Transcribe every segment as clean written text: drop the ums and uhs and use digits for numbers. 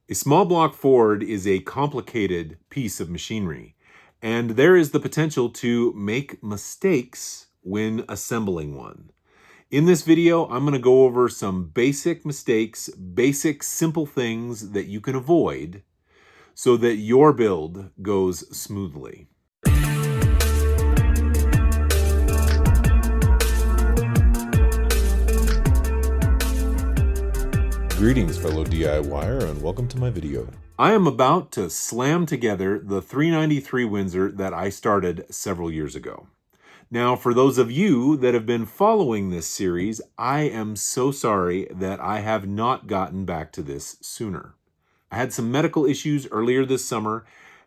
A small block Ford is a complicated piece of machinery, and there is the potential to make mistakes when assembling one. In this video, I'm going to go over some basic mistakes, basic simple things that you can avoid so that your build goes smoothly. Greetings, fellow DIYer, and welcome to my video. I am about to slam together the 393 Windsor that I started several years ago. Now, for those of you that have been following this series, I am so sorry that I have not gotten back to this sooner. I had some medical issues earlier this summer,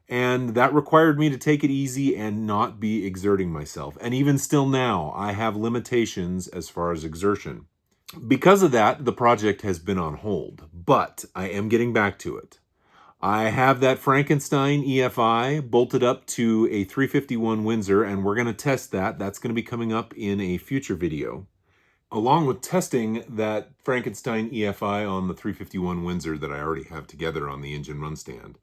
and that required me to take it easy and not be exerting myself. And even still now, I have limitations as far as exertion. Because of that, the project has been on hold, but I am getting back to it. I have that Frankenstein EFI bolted up to a 351 Windsor, and we're going to test that. That's going to be coming up in a future video. Along with testing that Frankenstein EFI on the 351 Windsor that I already have together on the engine run stand,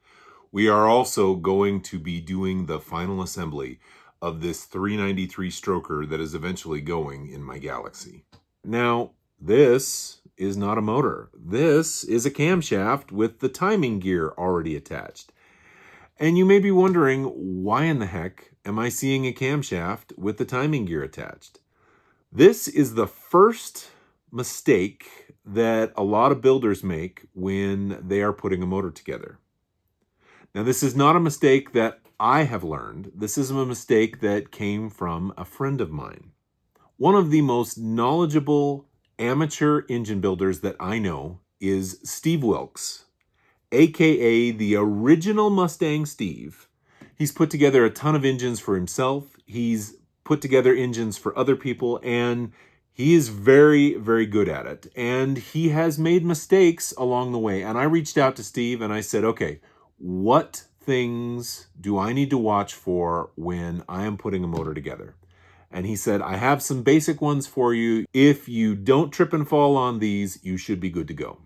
we are also going to be doing the final assembly of this 393 stroker that is eventually going in my Galaxy. Now, this is not a motor. This is a camshaft with the timing gear already attached. And you may be wondering, why in the heck am I seeing a camshaft with the timing gear attached? This is the first mistake that a lot of builders make when they are putting a motor together. Now, this is not a mistake that I have learned. This is a mistake that came from a friend of mine. One of the most knowledgeable amateur engine builders that I know is Steve Wilkes, aka the original Mustang Steve. He's put together a ton of engines for himself. He's put together engines for other people, and he is very, very good at it. And he has made mistakes along the way. And I reached out to Steve and I said, okay, what things do I need to watch for when I am putting a motor together? And he said, I have some basic ones for you. If you don't trip and fall on these, you should be good to go.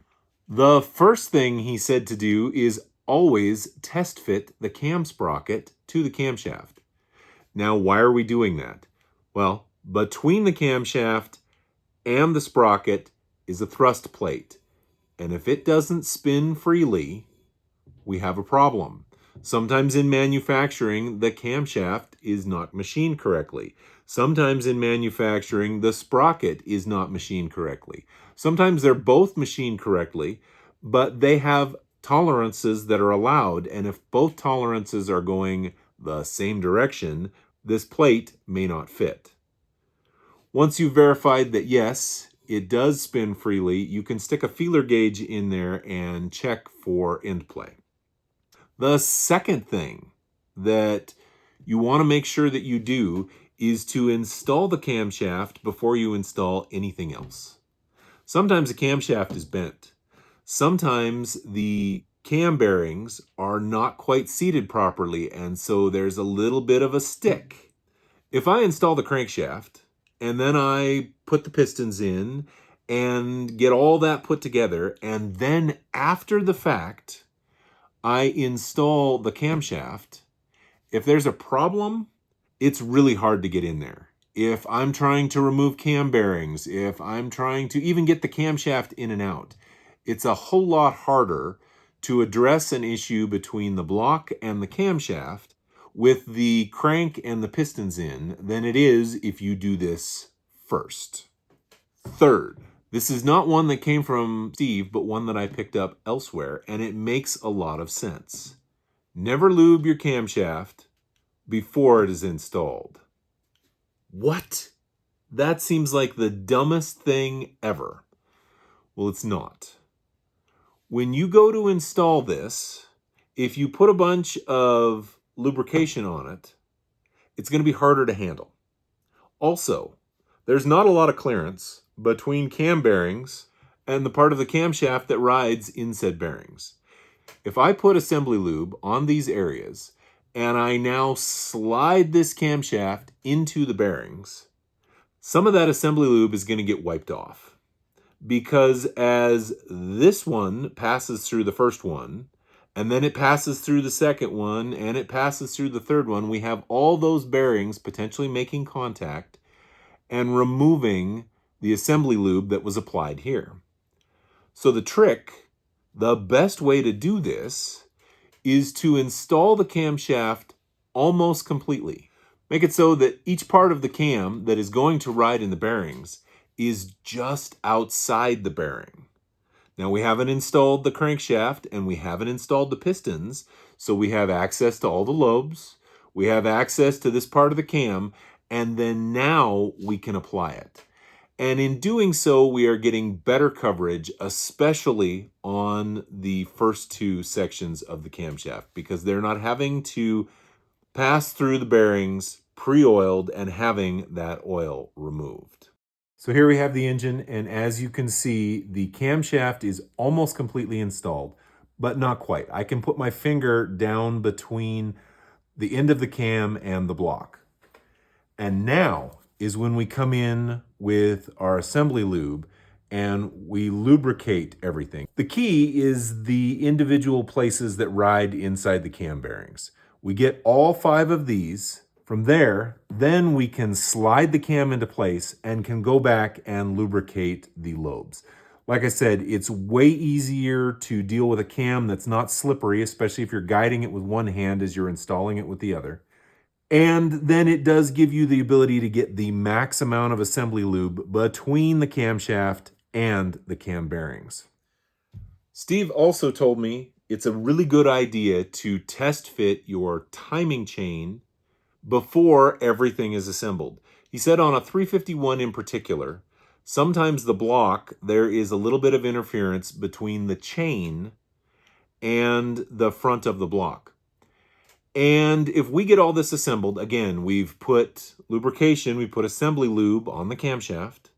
The first thing he said to do is always test fit the cam sprocket to the camshaft. Now, why are we doing that? Well, between the camshaft and the sprocket is a thrust plate. And if it doesn't spin freely, we have a problem. Sometimes in manufacturing, the camshaft is not machined correctly. Sometimes in manufacturing, the sprocket is not machined correctly. Sometimes they're both machined correctly, but they have tolerances that are allowed, and if both tolerances are going the same direction, this plate may not fit. Once you've verified that yes, it does spin freely, you can stick a feeler gauge in there and check for end play. The second thing that you want to make sure that you do is to install the camshaft before you install anything else. Sometimes the camshaft is bent. Sometimes the cam bearings are not quite seated properly, and so there's a little bit of a stick. If I install the crankshaft and then I put the pistons in and get all that put together, and then after the fact, I install the camshaft, if there's a problem, it's really hard to get in there. If I'm trying to remove cam bearings, if I'm trying to even get the camshaft in and out, it's a whole lot harder to address an issue between the block and the camshaft with the crank and the pistons in than it is if you do this first. Third, this is not one that came from Steve, but one that I picked up elsewhere, and it makes a lot of sense. Never lube your camshaft before it is installed. What? That seems like the dumbest thing ever. Well, it's not. When you go to install this, if you put a bunch of lubrication on it, it's going to be harder to handle. Also, there's not a lot of clearance between cam bearings and the part of the camshaft that rides in said bearings. If I put assembly lube on these areas and I now slide this camshaft into the bearings, some of that assembly lube is going to get wiped off. because as this one passes through the first one, and then it passes through the second one, and it passes through the third one, we have all those bearings potentially making contact and removing the assembly lube that was applied here. So the best way to do this is to install the camshaft almost completely. Make it so that each part of the cam that is going to ride in the bearings is just outside the bearing. Now we haven't installed the crankshaft and we haven't installed the pistons, so we have access to all the lobes, we have access to this part of the cam, and then now we can apply it. And in doing so, we are getting better coverage, especially on the first two sections of the camshaft, because they're not having to pass through the bearings pre-oiled and having that oil removed. So here we have the engine, and as you can see, the camshaft is almost completely installed, but not quite. I can put my finger down between the end of the cam and the block. And now is when we come in with our assembly lube and we lubricate everything. The key is the individual places that ride inside the cam bearings. We get all 5 of these. From there, then we can slide the cam into place and can go back and lubricate the lobes. Like I said, it's way easier to deal with a cam that's not slippery, especially if you're guiding it with one hand as you're installing it with the other. And then it does give you the ability to get the max amount of assembly lube between the camshaft and the cam bearings. Steve also told me it's a really good idea to test fit your timing chain before everything is assembled. He said on a 351 in particular, sometimes the block, there is a little bit of interference between the chain and the front of the block. And if we get all this assembled, again, we've put lubrication, we put assembly lube on the camshaft,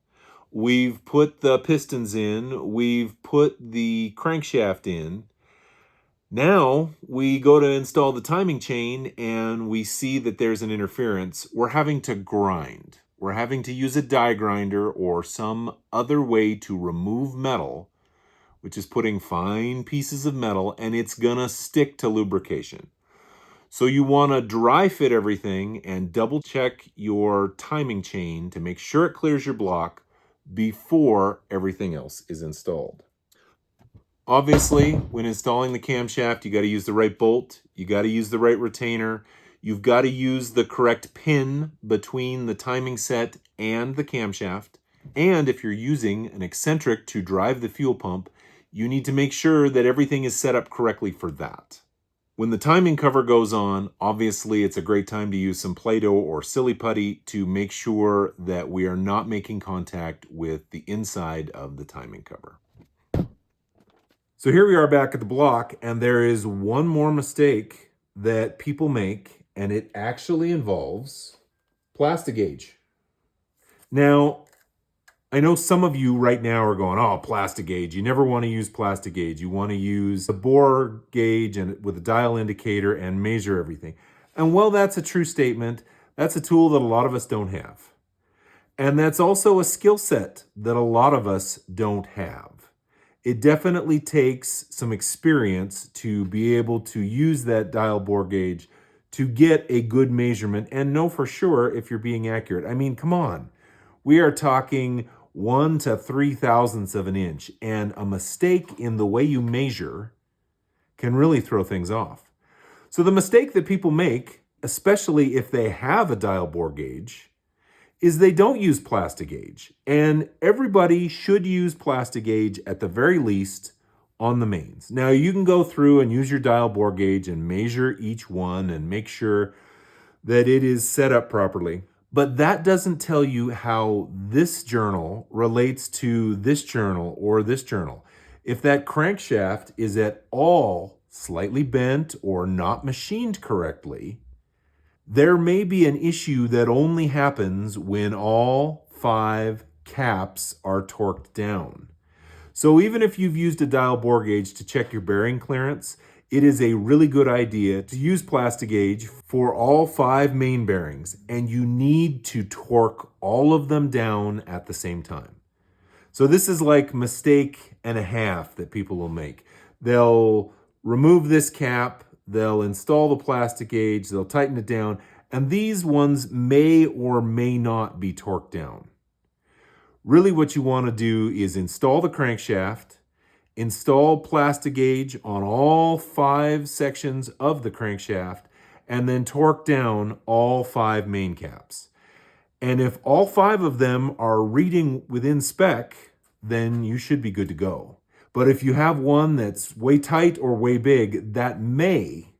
we've put the pistons in, we've put the crankshaft in. Now we go to install the timing chain and we see that there's an interference. We're having to grind. We're having to use a die grinder or some other way to remove metal, which is putting fine pieces of metal, and it's gonna stick to lubrication. So you want to dry fit everything and double check your timing chain to make sure it clears your block before everything else is installed. Obviously, when installing the camshaft, you got to use the right bolt, you got to use the right retainer, you've got to use the correct pin between the timing set and the camshaft. And if you're using an eccentric to drive the fuel pump, you need to make sure that everything is set up correctly for that. When the timing cover goes on, obviously it's a great time to use some Play-Doh or silly putty to make sure that we are not making contact with the inside of the timing cover. So here we are back at the block, and there is one more mistake that people make, and it actually involves plastigage. Now, I know some of you right now are going, oh, plastigage. You never want to use plastigage. You want to use a bore gauge and with a dial indicator and measure everything. And while that's a true statement, that's a tool that a lot of us don't have. And that's also a skill set that a lot of us don't have. It definitely takes some experience to be able to use that dial bore gauge to get a good measurement and know for sure if you're being accurate. I mean, come on. We are talking 1 to 3 thousandths of an inch, and a mistake in the way you measure can really throw things off. So the mistake that people make, especially if they have a dial bore gauge, is they don't use plastigage. And everybody should use plastigage at the very least on the mains. Now you can go through and use your dial bore gauge and measure each one and make sure that it is set up properly. But that doesn't tell you how this journal relates to this journal or this journal. If that crankshaft is at all slightly bent or not machined correctly, there may be an issue that only happens when all 5 caps are torqued down. So even if you've used a dial bore gauge to check your bearing clearance, it is a really good idea to use plastigage for all 5 main bearings, and you need to torque all of them down at the same time. So this is like mistake and a half that people will make. They'll remove this cap, they'll install the plastigage, they'll tighten it down, and these ones may or may not be torqued down. Really what you want to do is install the crankshaft, install plastigage on all 5 sections of the crankshaft, and then torque down all 5 main caps. And if all 5 of them are reading within spec, then you should be good to go. But if you have one that's way tight or way big, that may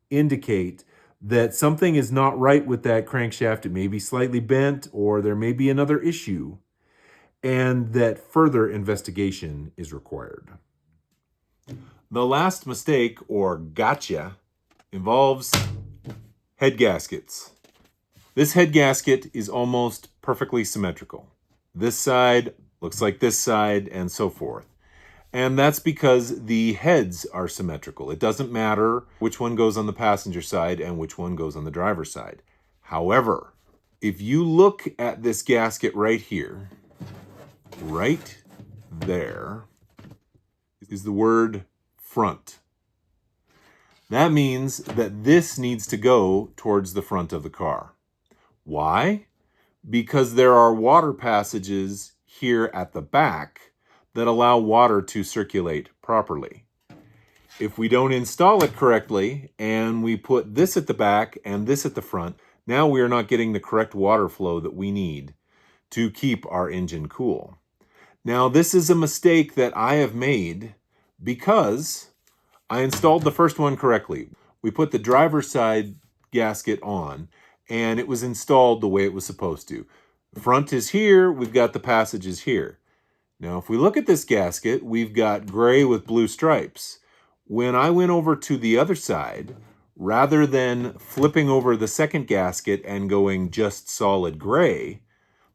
indicate that something is not right with that crankshaft. It may be slightly bent, or there may be another issue, and that further investigation is required. The last mistake, or gotcha, involves head gaskets. This head gasket is almost perfectly symmetrical. This side looks like this side, and so forth. And that's because the heads are symmetrical. It doesn't matter which one goes on the passenger side and which one goes on the driver's side. However, if you look at this gasket right here, right there is the word front. That means that this needs to go towards the front of the car. Why? Because there are water passages here at the back that allow water to circulate properly. If we don't install it correctly and we put this at the back and this at the front, now we are not getting the correct water flow that we need to keep our engine cool. Now, this is a mistake that I have made because I installed the first one correctly. We put the driver's side gasket on, and it was installed the way it was supposed to. The front is here, we've got the passages here. Now, if we look at this gasket, we've got gray with blue stripes. When I went over to the other side, rather than flipping over the second gasket and going just solid gray,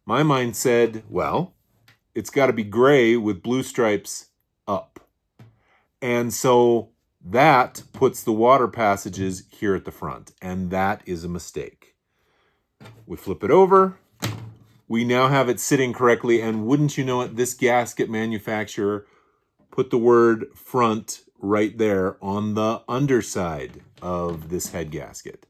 my mind said, well, it's got to be gray with blue stripes up. And so that puts the water passages here at the front, and that is a mistake. We flip it over. We now have it sitting correctly, and wouldn't you know it, this gasket manufacturer put the word front right there on the underside of this head gasket.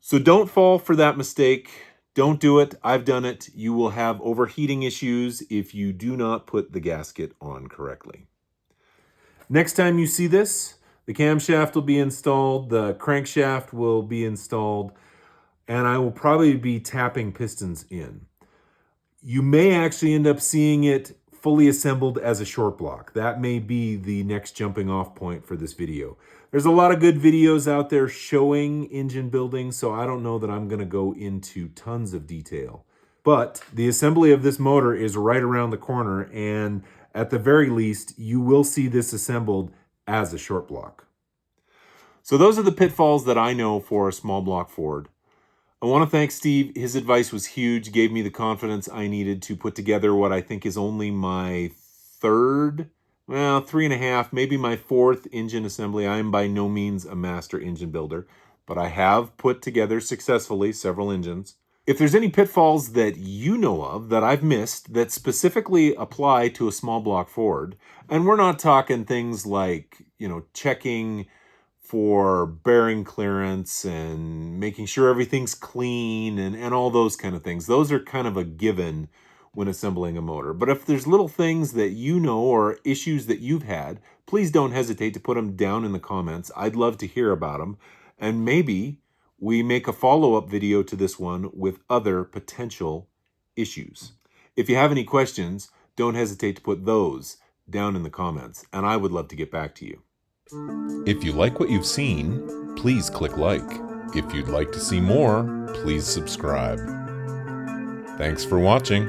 So don't fall for that mistake. Don't do it. I've done it. You will have overheating issues if you do not put the gasket on correctly. Next time you see this, the camshaft will be installed, the crankshaft will be installed, and I will probably be tapping pistons in. You may actually end up seeing it fully assembled as a short block. That may be the next jumping off point for this video. There's a lot of good videos out there showing engine building, so I don't know that I'm going to go into tons of detail. But the assembly of this motor is right around the corner, and at the very least, you will see this assembled as a short block. So those are the pitfalls that I know for a small block Ford. I want to thank Steve. His advice was huge, gave me the confidence I needed to put together what I think is only my third, well, 3.5, maybe my 4th engine assembly. I am by no means a master engine builder, but I have put together successfully several engines. If there's any pitfalls that you know of that I've missed that specifically apply to a small block Ford, and we're not talking things like, checking for bearing clearance and making sure everything's clean and all those kind of things. Those are kind of a given when assembling a motor. But if there's little things that you know or issues that you've had, please don't hesitate to put them down in the comments. I'd love to hear about them. And maybe we make a follow-up video to this one with other potential issues. If you have any questions, don't hesitate to put those down in the comments, and I would love to get back to you. If you like what you've seen, please click like. If you'd like to see more, please subscribe. Thanks for watching.